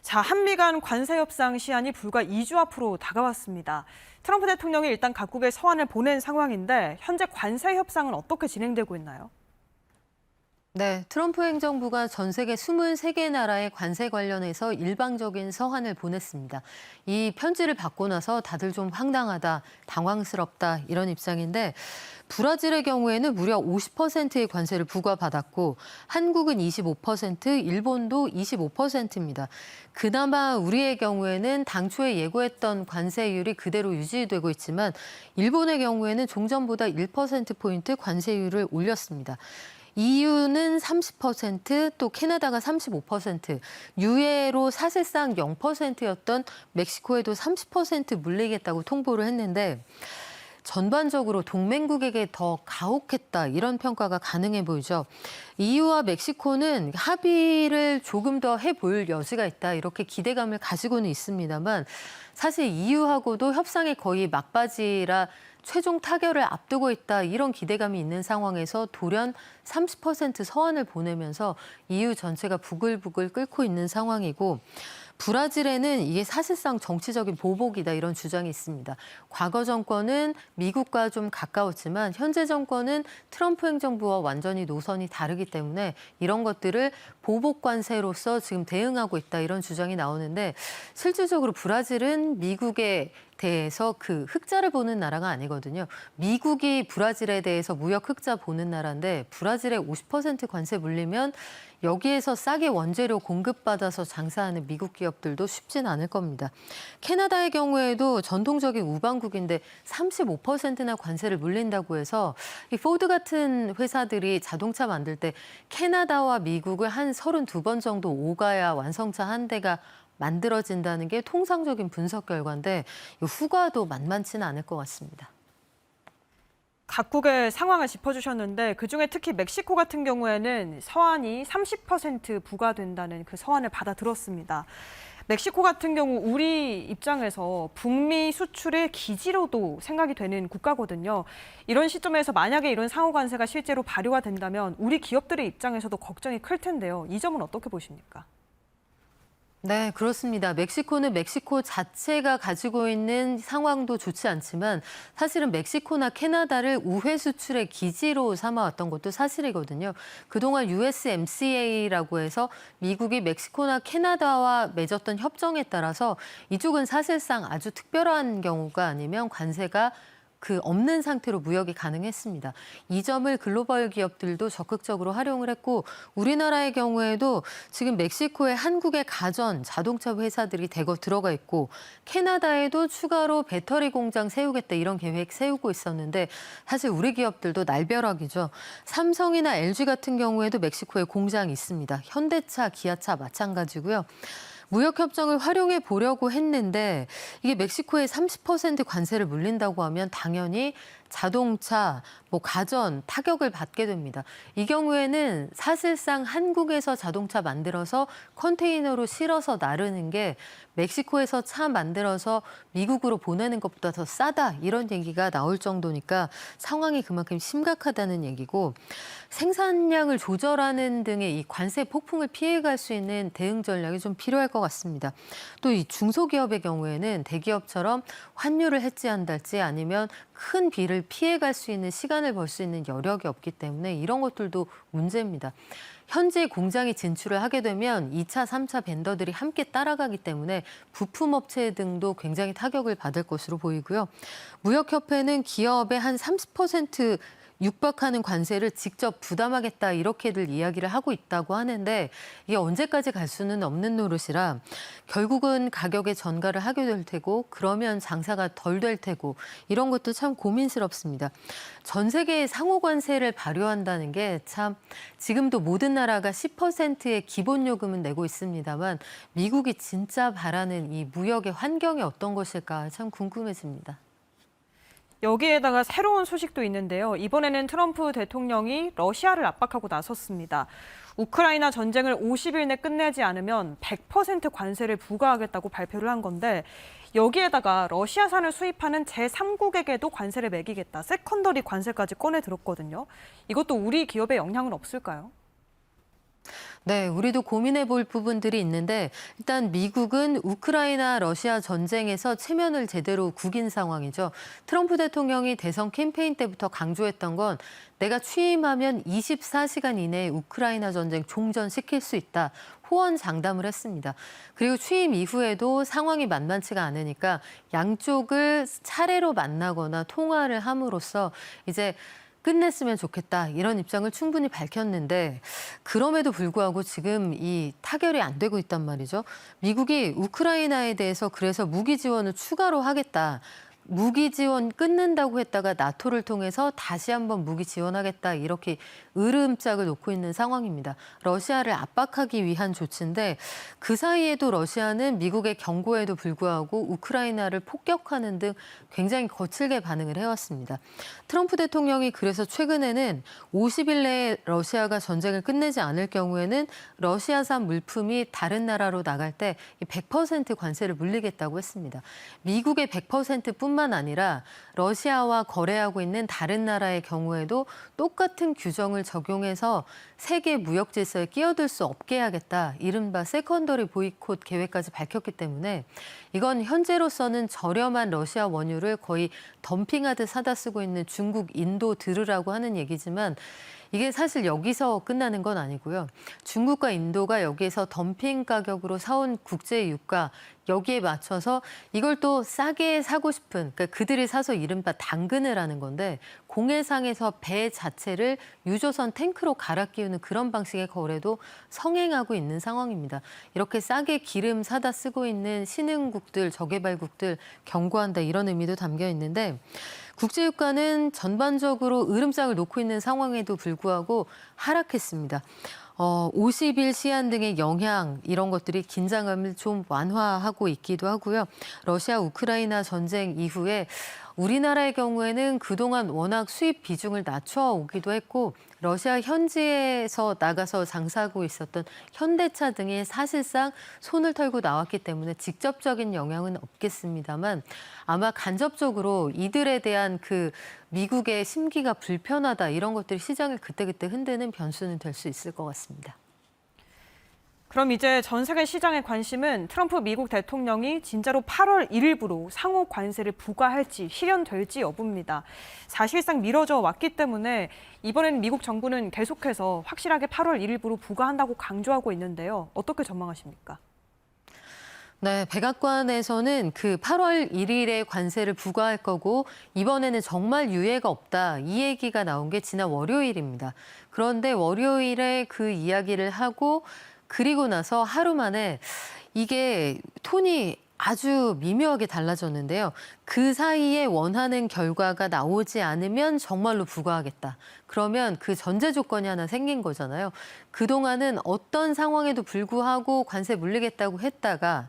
자, 한미 간 관세 협상 시한이 불과 2주 앞으로 다가왔습니다. 트럼프 대통령이 일단 각국에 서한을 보낸 상황인데 현재 관세 협상은 어떻게 진행되고 있나요? 네, 트럼프 행정부가 전 세계 23개 나라의 관세 관련해서 일방적인 서한을 보냈습니다. 이 편지를 받고 나서 다들 좀 황당하다, 당황스럽다 이런 입장인데 브라질의 경우에는 무려 50%의 관세를 부과받았고 한국은 25%, 일본도 25%입니다. 그나마 우리의 경우에는 당초에 예고했던 관세율이 그대로 유지되고 있지만 일본의 경우에는 종전보다 1%포인트 관세율을 올렸습니다. EU는 30%, 또 캐나다가 35%, 유예로 사실상 0%였던 멕시코에도 30% 물리겠다고 통보를 했는데 전반적으로 동맹국에게 더 가혹했다 이런 평가가 가능해 보이죠. EU와 멕시코는 합의를 조금 더 해볼 여지가 있다 이렇게 기대감을 가지고는 있습니다만 사실 EU하고도 협상이 거의 막바지라 최종 타결을 앞두고 있다 이런 기대감이 있는 상황에서 돌연 30% 서한을 보내면서 EU 전체가 부글부글 끓고 있는 상황이고 브라질에는 이게 사실상 정치적인 보복이다 이런 주장이 있습니다. 과거 정권은 미국과 좀 가까웠지만 현재 정권은 트럼프 행정부와 완전히 노선이 다르기 때문에 이런 것들을 보복 관세로서 지금 대응하고 있다 이런 주장이 나오는데 실질적으로 브라질은 미국에 대해서 그 흑자를 보는 나라가 아니거든요. 미국이 브라질에 대해서 무역 흑자 보는 나라인데 브라질에 50% 관세 물리면 여기에서 싸게 원재료 공급받아서 장사하는 미국 기업들도 쉽진 않을 겁니다. 캐나다의 경우에도 전통적인 우방국인데 35%나 관세를 물린다고 해서 이 포드 같은 회사들이 자동차 만들 때 캐나다와 미국을 한 32번 정도 오가야 완성차 한 대가 만들어진다는 게 통상적인 분석 결과인데 후과도 만만치는 않을 것 같습니다. 각국의 상황을 짚어주셨는데 그중에 특히 멕시코 같은 경우에는 서한이 30% 부과된다는 그 서한을 받아들었습니다. 멕시코 같은 경우 우리 입장에서 북미 수출의 기지로도 생각이 되는 국가거든요. 이런 시점에서 만약에 이런 상호 관세가 실제로 발효가 된다면 우리 기업들의 입장에서도 걱정이 클 텐데요. 이 점은 어떻게 보십니까? 네, 그렇습니다. 멕시코는 멕시코 자체가 가지고 있는 상황도 좋지 않지만 사실은 멕시코나 캐나다를 우회 수출의 기지로 삼아왔던 것도 사실이거든요. 그동안 USMCA라고 해서 미국이 멕시코나 캐나다와 맺었던 협정에 따라서 이쪽은 사실상 아주 특별한 경우가 아니면 관세가 없는 상태로 무역이 가능했습니다. 이 점을 글로벌 기업들도 적극적으로 활용을 했고 우리나라의 경우에도 지금 멕시코에 한국의 가전, 자동차 회사들이 대거 들어가 있고 캐나다에도 추가로 배터리 공장 세우겠다 이런 계획 세우고 있었는데 사실 우리 기업들도 날벼락이죠. 삼성이나 LG 같은 경우에도 멕시코에 공장이 있습니다. 현대차, 기아차 마찬가지고요. 무역협정을 활용해 보려고 했는데 이게 멕시코에 30% 관세를 물린다고 하면 당연히 자동차, 가전 타격을 받게 됩니다. 이 경우에는 사실상 한국에서 자동차 만들어서 컨테이너로 실어서 나르는 게 멕시코에서 차 만들어서 미국으로 보내는 것보다 더 싸다 이런 얘기가 나올 정도니까 상황이 그만큼 심각하다는 얘기고 생산량을 조절하는 등의 이 관세 폭풍을 피해갈 수 있는 대응 전략이 좀 필요할 것 같습니다. 또 이 중소기업의 경우에는 대기업처럼 환율을 해지한달지 아니면 큰 비를 피해갈 수 있는 시간을 벌 수 있는 여력이 없기 때문에 이런 것들도 문제입니다. 현지 공장이 진출을 하게 되면 2차, 3차 벤더들이 함께 따라가기 때문에 부품업체 등도 굉장히 타격을 받을 것으로 보이고요. 무역협회는 기업의 한 30% 육박하는 관세를 직접 부담하겠다 이렇게들 이야기를 하고 있다고 하는데 이게 언제까지 갈 수는 없는 노릇이라 결국은 가격에 전가를 하게 될 테고 그러면 장사가 덜 될 테고 이런 것도 참 고민스럽습니다. 전 세계에 상호 관세를 발효한다는 게 참 지금도 모든 나라가 10%의 기본 요금은 내고 있습니다만 미국이 진짜 바라는 이 무역의 환경이 어떤 것일까 참 궁금해집니다. 여기에다가 새로운 소식도 있는데요. 이번에는 트럼프 대통령이 러시아를 압박하고 나섰습니다. 우크라이나 전쟁을 50일 내 끝내지 않으면 100% 관세를 부과하겠다고 발표를 한 건데 여기에다가 러시아산을 수입하는 제3국에게도 관세를 매기겠다. 세컨더리 관세까지 꺼내 들었거든요. 이것도 우리 기업에 영향은 없을까요? 네, 우리도 고민해 볼 부분들이 있는데 일단 미국은 우크라이나 러시아 전쟁에서 체면을 제대로 구긴 상황이죠. 트럼프 대통령이 대선 캠페인 때부터 강조했던 건 내가 취임하면 24시간 이내에 우크라이나 전쟁 종전시킬 수 있다. 호언장담을 했습니다. 그리고 취임 이후에도 상황이 만만치가 않으니까 양쪽을 차례로 만나거나 통화를 함으로써 이제 끝냈으면 좋겠다 이런 입장을 충분히 밝혔는데 그럼에도 불구하고 지금 이 타결이 안 되고 있단 말이죠. 미국이 우크라이나에 대해서 그래서 무기 지원을 추가로 하겠다. 무기 지원 끊는다고 했다가 나토를 통해서 다시 한번 무기 지원하겠다 이렇게 으름장을 놓고 있는 상황입니다. 러시아를 압박하기 위한 조치인데 그 사이에도 러시아는 미국의 경고에도 불구하고 우크라이나를 폭격하는 등 굉장히 거칠게 반응을 해왔습니다. 트럼프 대통령이 그래서 최근에는 50일 내에 러시아가 전쟁을 끝내지 않을 경우에는 러시아산 물품이 다른 나라로 나갈 때 100% 관세를 물리겠다고 했습니다. 미국의 100%뿐만 아니라 러시아와 거래하고 있는 다른 나라의 경우에도 똑같은 규정을 적용해서 세계 무역 질서에 끼어들 수 없게 하겠다. 이른바 세컨더리 보이콧 계획까지 밝혔기 때문에 이건 현재로서는 저렴한 러시아 원유를 거의 덤핑하듯 사다 쓰고 있는 중국, 인도 들으라고 하는 얘기지만 이게 사실 여기서 끝나는 건 아니고요. 중국과 인도가 여기에서 덤핑 가격으로 사온 국제 유가 여기에 맞춰서 이걸 또 싸게 사고 싶은 그러니까 그들이 사서 이른바 당근을 하는 건데 공해상에서 배 자체를 유조선 탱크로 갈아 끼우는 그런 방식의 거래도 성행하고 있는 상황입니다. 이렇게 싸게 기름 사다 쓰고 있는 신흥국들, 저개발국들 경고한다 이런 의미도 담겨 있는데 국제유가는 전반적으로 으름장을 놓고 있는 상황에도 불구하고 하락했습니다. 50일 시한 등의 영향 이런 것들이 긴장감을 좀 완화하고 있기도 하고요. 러시아 우크라이나 전쟁 이후에 우리나라의 경우에는 그동안 워낙 수입 비중을 낮춰오기도 했고 러시아 현지에서 나가서 장사하고 있었던 현대차 등이 사실상 손을 털고 나왔기 때문에 직접적인 영향은 없겠습니다만 아마 간접적으로 이들에 대한 그 미국의 심기가 불편하다 이런 것들이 시장을 그때그때 흔드는 변수는 될 수 있을 것 같습니다. 그럼 이제 전 세계 시장의 관심은 트럼프 미국 대통령이 진짜로 8월 1일부로 상호 관세를 부과할지 실현될지 여부입니다. 사실상 미뤄져 왔기 때문에 이번엔 미국 정부는 계속해서 확실하게 8월 1일부로 부과한다고 강조하고 있는데요. 어떻게 전망하십니까? 네, 백악관에서는 그 8월 1일에 관세를 부과할 거고 이번에는 정말 유예가 없다. 이 얘기가 나온 게 지난 월요일입니다. 그런데 월요일에 그 이야기를 하고 그리고 나서 하루 만에 이게 톤이 아주 미묘하게 달라졌는데요. 그 사이에 원하는 결과가 나오지 않으면 정말로 부과하겠다. 그러면 그 전제 조건이 하나 생긴 거잖아요. 그동안은 어떤 상황에도 불구하고 관세 물리겠다고 했다가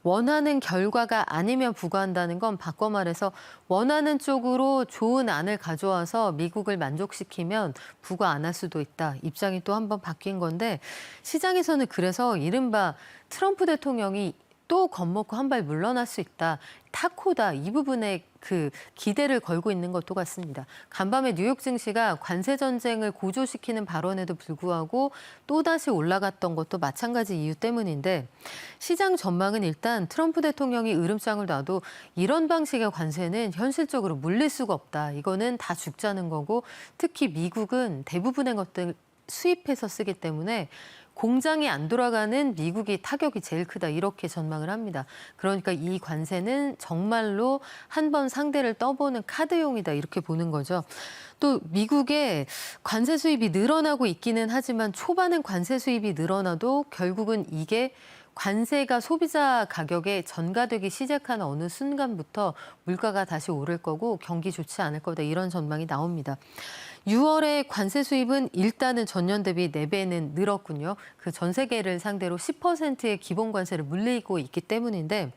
원하는 결과가 아니면 부과한다는 건 바꿔 말해서 원하는 쪽으로 좋은 안을 가져와서 미국을 만족시키면 부과 안 할 수도 있다. 입장이 또 한 번 바뀐 건데 시장에서는 그래서 이른바 트럼프 대통령이 또 겁먹고 한 발 물러날 수 있다. 타코다. 이 부분에 그 기대를 걸고 있는 것도 같습니다. 간밤에 뉴욕 증시가 관세 전쟁을 고조시키는 발언에도 불구하고 또다시 올라갔던 것도 마찬가지 이유 때문인데 시장 전망은 일단 트럼프 대통령이 으름장을 놔도 이런 방식의 관세는 현실적으로 물릴 수가 없다. 이거는 다 죽자는 거고 특히 미국은 대부분의 것들 수입해서 쓰기 때문에 공장이 안 돌아가는 미국이 타격이 제일 크다 이렇게 전망을 합니다. 그러니까 이 관세는 정말로 한 번 상대를 떠보는 카드용이다 이렇게 보는 거죠. 또 미국의 관세 수입이 늘어나고 있기는 하지만 초반엔 관세 수입이 늘어나도 결국은 이게 관세가 소비자 가격에 전가되기 시작한 어느 순간부터 물가가 다시 오를 거고 경기 좋지 않을 거다 이런 전망이 나옵니다. 6월에 관세 수입은 일단은 전년 대비 4배는 늘었군요. 그 전 세계를 상대로 10%의 기본 관세를 물리고 있기 때문인데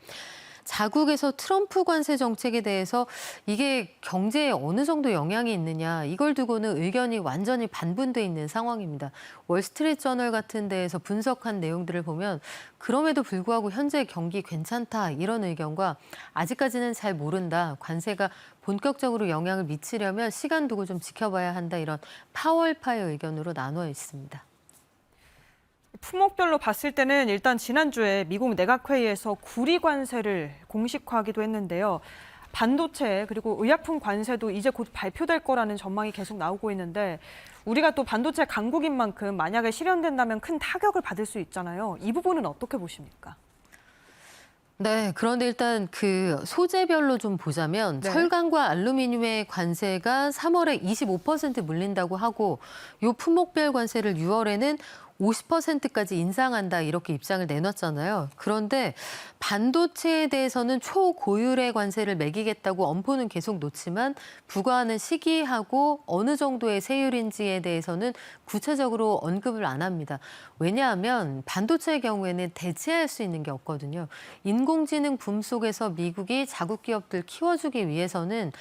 자국에서 트럼프 관세 정책에 대해서 이게 경제에 어느 정도 영향이 있느냐 이걸 두고는 의견이 완전히 반분돼 있는 상황입니다. 월스트리트 저널 같은 데에서 분석한 내용들을 보면 그럼에도 불구하고 현재 경기 괜찮다 이런 의견과 아직까지는 잘 모른다. 관세가 본격적으로 영향을 미치려면 시간 두고 좀 지켜봐야 한다 이런 파월파의 의견으로 나눠 있습니다. 품목별로 봤을 때는 일단 지난주에 미국 내각회의에서 구리 관세를 공식화하기도 했는데요. 반도체 그리고 의약품 관세도 이제 곧 발표될 거라는 전망이 계속 나오고 있는데 우리가 또 반도체 강국인 만큼 만약에 실현된다면 큰 타격을 받을 수 있잖아요. 이 부분은 어떻게 보십니까? 네, 그런데 일단 그 소재별로 좀 보자면 네. 철강과 알루미늄의 관세가 3월에 25% 물린다고 하고 요 품목별 관세를 6월에는 50%까지 인상한다 이렇게 입장을 내놨잖아요. 그런데 반도체에 대해서는 초고율의 관세를 매기겠다고 엄포는 계속 놓지만 부과하는 시기하고 어느 정도의 세율인지에 대해서는 구체적으로 언급을 안 합니다. 왜냐하면 반도체의 경우에는 대체할 수 있는 게 없거든요. 인공지능 붐 속에서 미국이 자국 기업들 키워주기 위해서는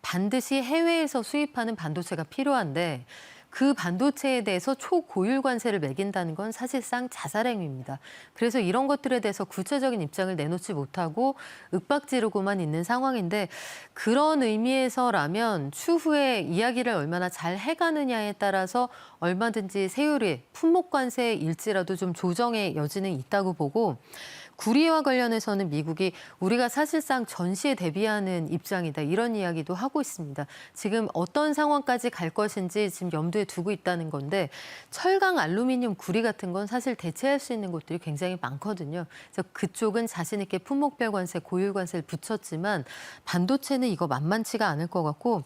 반드시 해외에서 수입하는 반도체가 필요한데 그 반도체에 대해서 초고율 관세를 매긴다는 건 사실상 자살행위입니다. 그래서 이런 것들에 대해서 구체적인 입장을 내놓지 못하고 윽박지르고만 있는 상황인데 그런 의미에서라면 추후에 이야기를 얼마나 잘 해가느냐에 따라서 얼마든지 세율이 품목 관세일지라도 좀 조정의 여지는 있다고 보고 구리와 관련해서는 미국이 우리가 사실상 전시에 대비하는 입장이다 이런 이야기도 하고 있습니다. 지금 어떤 상황까지 갈 것인지 지금 염두에 두고 있다는 건데 철강, 알루미늄, 구리 같은 건 사실 대체할 수 있는 곳들이 굉장히 많거든요. 그래서 그쪽은 자신 있게 품목별 관세, 고율 관세를 붙였지만 반도체는 이거 만만치가 않을 것 같고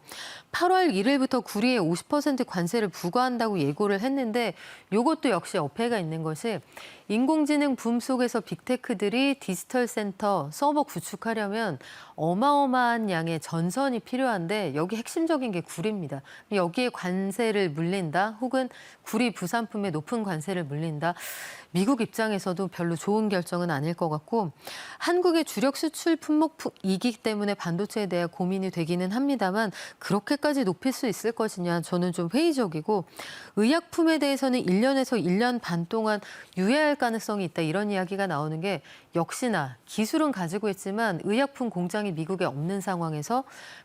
8월 1일부터 구리에 50% 관세를 부과한다고 예고를 했는데 이것도 역시 어폐가 있는 것이 인공지능 붐 속에서 빅테크들이 디지털 센터, 서버 구축하려면 어마어마한 양의 전선이 필요한데 여기 핵심적인 게 구리입니다. 여기에 관세를 물린다 혹은 구리 부산품에 높은 관세를 물린다. 미국 입장에서도 별로 좋은 결정은 아닐 것 같고 한국의 주력 수출 품목이기 때문에 반도체에 대해 고민이 되기는 합니다만 그렇게까지 높일 수 있을 것이냐 저는 좀 회의적이고 의약품에 대해서는 1년에서 1년 반 동안 유예할 가능성이 있다 이런 이야기가 나오는 게 역시나 기술은 가지고 있지만 의약품 공장이 미국에 없는 상황에서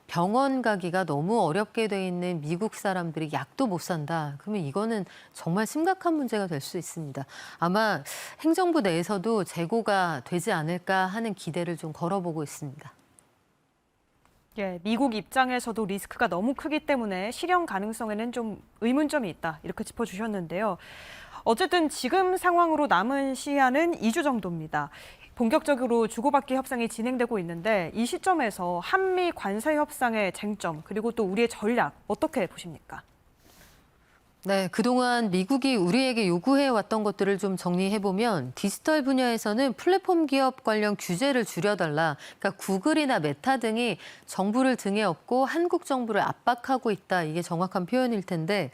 병원 가기가 너무 어렵게 돼 있는 미국 사람들이 약도 못 산다. 그러면 이거는 정말 심각한 문제가 될 수 있습니다. 아마 행정부 내에서도 재고가 되지 않을까 하는 기대를 좀 걸어보고 있습니다. 예, 미국 입장에서도 리스크가 너무 크기 때문에 실현 가능성에는 좀 의문점이 있다. 이렇게 짚어주셨는데요. 어쨌든 지금 상황으로 남은 시한은 2주 정도입니다. 본격적으로 주고받기 협상이 진행되고 있는데 이 시점에서 한미 관세 협상의 쟁점 그리고 또 우리의 전략 어떻게 보십니까? 네, 그동안 미국이 우리에게 요구해왔던 것들을 좀 정리해보면 디지털 분야에서는 플랫폼 기업 관련 규제를 줄여달라. 그러니까 구글이나 메타 등이 정부를 등에 업고 한국 정부를 압박하고 있다. 이게 정확한 표현일 텐데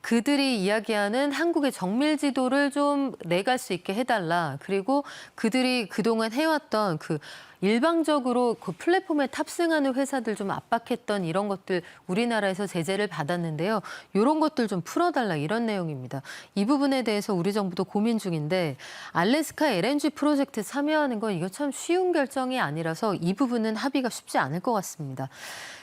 그들이 이야기하는 한국의 정밀 지도를 좀 내갈 수 있게 해달라. 그리고 그들이 그동안 해왔던 그 일방적으로 그 플랫폼에 탑승하는 회사들 좀 압박했던 이런 것들 우리나라에서 제재를 받았는데요. 이런 것들 좀 풀어달라 이런 내용입니다. 이 부분에 대해서 우리 정부도 고민 중인데 알래스카 LNG 프로젝트 참여하는 건 이거 참 쉬운 결정이 아니라서 이 부분은 합의가 쉽지 않을 것 같습니다.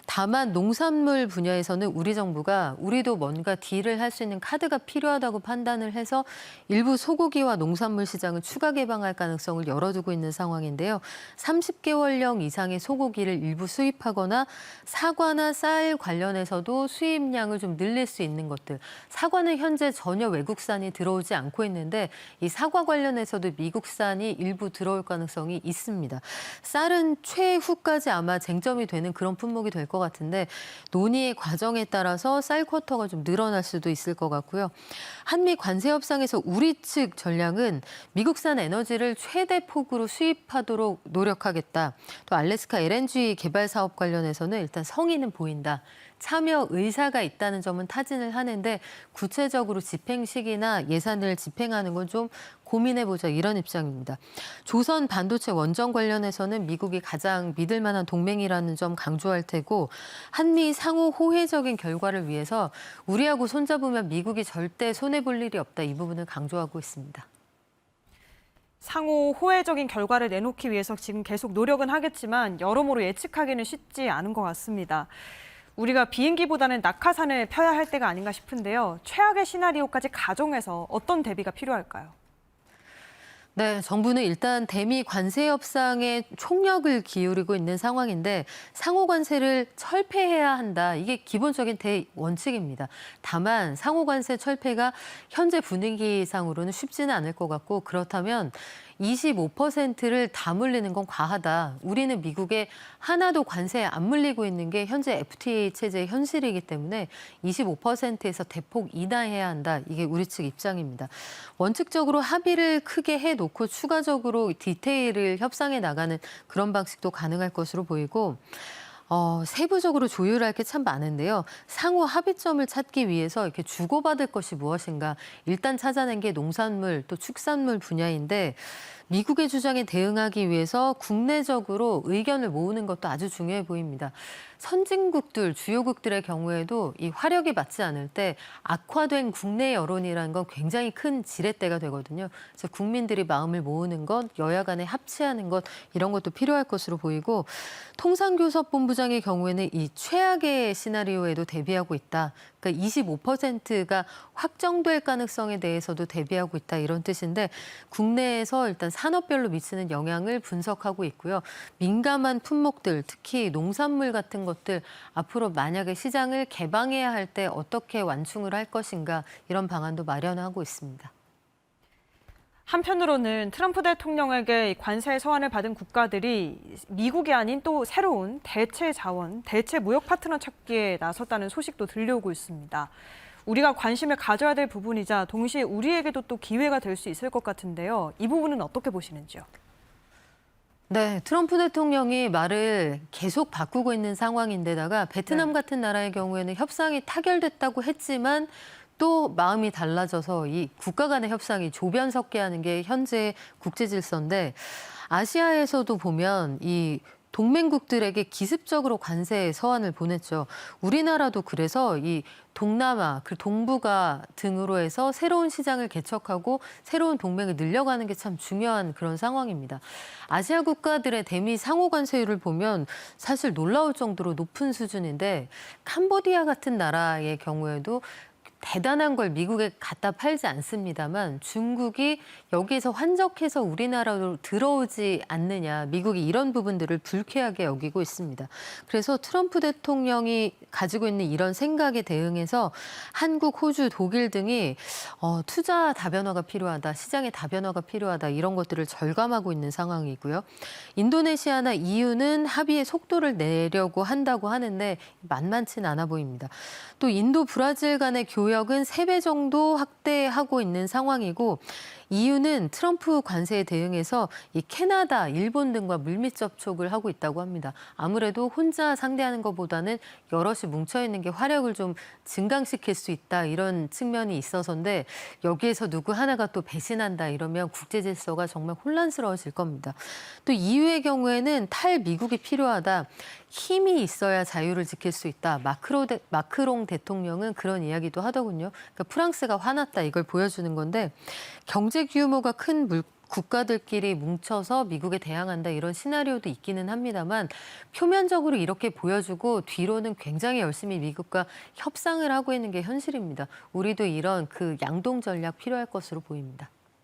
다만 농산물 분야에서는 우리 정부가 우리도 뭔가 딜을 할 수 있는 카드가 필요하다고 판단을 해서 일부 소고기와 농산물 시장을 추가 개방할 가능성을 열어두고 있는 상황인데요. 30개월령 이상의 소고기를 일부 수입하거나 사과나 쌀 관련해서도 수입량을 좀 늘릴 수 있는 것들. 사과는 현재 전혀 외국산이 들어오지 않고 있는데 이 사과 관련해서도 미국산이 일부 들어올 가능성이 있습니다. 쌀은 최후까지 아마 쟁점이 되는 그런 품목이 될 것 같은데 논의의 과정에 따라서 쌀 쿼터가 좀 늘어날 수도 있을 것 같고요. 한미 관세 협상에서 우리 측 전략은 미국산 에너지를 최대 폭으로 수입하도록 노력하겠다. 또 알래스카 LNG 개발 사업 관련해서는 일단 성의는 보인다. 참여 의사가 있다는 점은 타진을 하는데 구체적으로 집행 시기나 예산을 집행하는 건 좀 고민해보자 이런 입장입니다. 조선 반도체 원전 관련해서는 미국이 가장 믿을 만한 동맹이라는 점 강조할 테고 한미 상호 호혜적인 결과를 위해서 우리하고 손잡으면 미국이 절대 손해볼 일이 없다 이 부분을 강조하고 있습니다. 상호 호혜적인 결과를 내놓기 위해서 지금 계속 노력은 하겠지만 여러모로 예측하기는 쉽지 않은 것 같습니다. 우리가 비행기보다는 낙하산을 펴야 할 때가 아닌가 싶은데요. 최악의 시나리오까지 가정해서 어떤 대비가 필요할까요? 네, 정부는 일단 대미 관세 협상에 총력을 기울이고 있는 상황인데 상호 관세를 철폐해야 한다. 이게 기본적인 대원칙입니다. 다만 상호 관세 철폐가 현재 분위기상으로는 쉽지는 않을 것 같고 그렇다면 25%를 다 물리는 건 과하다. 우리는 미국에 하나도 관세에 안 물리고 있는 게 현재 FTA 체제의 현실이기 때문에 25%에서 대폭 인하해야 한다. 이게 우리 측 입장입니다. 원칙적으로 합의를 크게 해놓고 추가적으로 디테일을 협상해 나가는 그런 방식도 가능할 것으로 보이고 세부적으로 조율할 게 참 많은데요. 상호 합의점을 찾기 위해서 이렇게 주고받을 것이 무엇인가. 일단 찾아낸 게 농산물 또 축산물 분야인데 미국의 주장에 대응하기 위해서 국내적으로 의견을 모으는 것도 아주 중요해 보입니다. 선진국들, 주요국들의 경우에도 이 화력이 맞지 않을 때 악화된 국내 여론이라는 건 굉장히 큰 지렛대가 되거든요. 그래서 국민들이 마음을 모으는 것, 여야 간에 합치하는 것 이런 것도 필요할 것으로 보이고 통상교섭본부장의 경우에는 이 최악의 시나리오에도 대비하고 있다. 그러니까 25%가 확정될 가능성에 대해서도 대비하고 있다 이런 뜻인데 국내에서 일단 산업별로 미치는 영향을 분석하고 있고요. 민감한 품목들, 특히 농산물 같은 것들 앞으로 만약에 시장을 개방해야 할 때 어떻게 완충을 할 것인가 이런 방안도 마련하고 있습니다. 한편으로는 트럼프 대통령에게 관세 서한을 받은 국가들이 미국이 아닌 또 새로운 대체 자원, 대체 무역 파트너 찾기에 나섰다는 소식도 들려오고 있습니다. 우리가 관심을 가져야 될 부분이자 동시에 우리에게도 또 기회가 될 수 있을 것 같은데요. 이 부분은 어떻게 보시는지요? 네, 트럼프 대통령이 말을 계속 바꾸고 있는 상황인데다가 베트남 같은 나라의 경우에는 협상이 타결됐다고 했지만 또 마음이 달라져서 이 국가 간의 협상이 조변석게 하는 게 현재 국제 질서인데 아시아에서도 보면 이 동맹국들에게 기습적으로 관세 서한을 보냈죠. 우리나라도 그래서 이 동남아, 그 동북아 등으로 해서 새로운 시장을 개척하고 새로운 동맹을 늘려가는 게 참 중요한 그런 상황입니다. 아시아 국가들의 대미 상호 관세율을 보면 사실 놀라울 정도로 높은 수준인데 캄보디아 같은 나라의 경우에도 대단한 걸 미국에 갖다 팔지 않습니다만 중국이 여기에서 환적해서 우리나라로 들어오지 않느냐. 미국이 이런 부분들을 불쾌하게 여기고 있습니다. 그래서 트럼프 대통령이 가지고 있는 이런 생각에 대응해서 한국, 호주, 독일 등이 투자 다변화가 필요하다, 시장의 다변화가 필요하다 이런 것들을 절감하고 있는 상황이고요. 인도네시아나 EU는 합의의 속도를 내려고 한다고 하는데 만만치는 않아 보입니다. 또 인도, 브라질 간의 교역은 3배 정도 확대하고 있는 상황이고 EU는 트럼프 관세에 대응해서 이 캐나다, 일본 등과 물밑 접촉을 하고 있다고 합니다. 아무래도 혼자 상대하는 것보다는 여럿이 뭉쳐있는 게 화력을 좀 증강시킬 수 있다 이런 측면이 있어서인데 여기에서 누구 하나가 또 배신한다 이러면 국제 질서가 정말 혼란스러워질 겁니다. 또 EU의 경우에는 탈미국이 필요하다. 힘이 있어야 자유를 지킬 수 있다. 마크롱 대통령은 그런 이야기도 하더군요. 그러니까 프랑스가 화났다 이걸 보여주는 건데 경제 규모가 큰 국가들끼리 뭉쳐서 미국에 대항한다 이런 시나리오도 있기는 합니다만 표면적으로 이렇게 보여주고 뒤로는 굉장히 열심히 미국과 협상을 하고 있는 게 현실입니다. 우리도 이런 그 양동 전략 필요할 것으로 보입니다.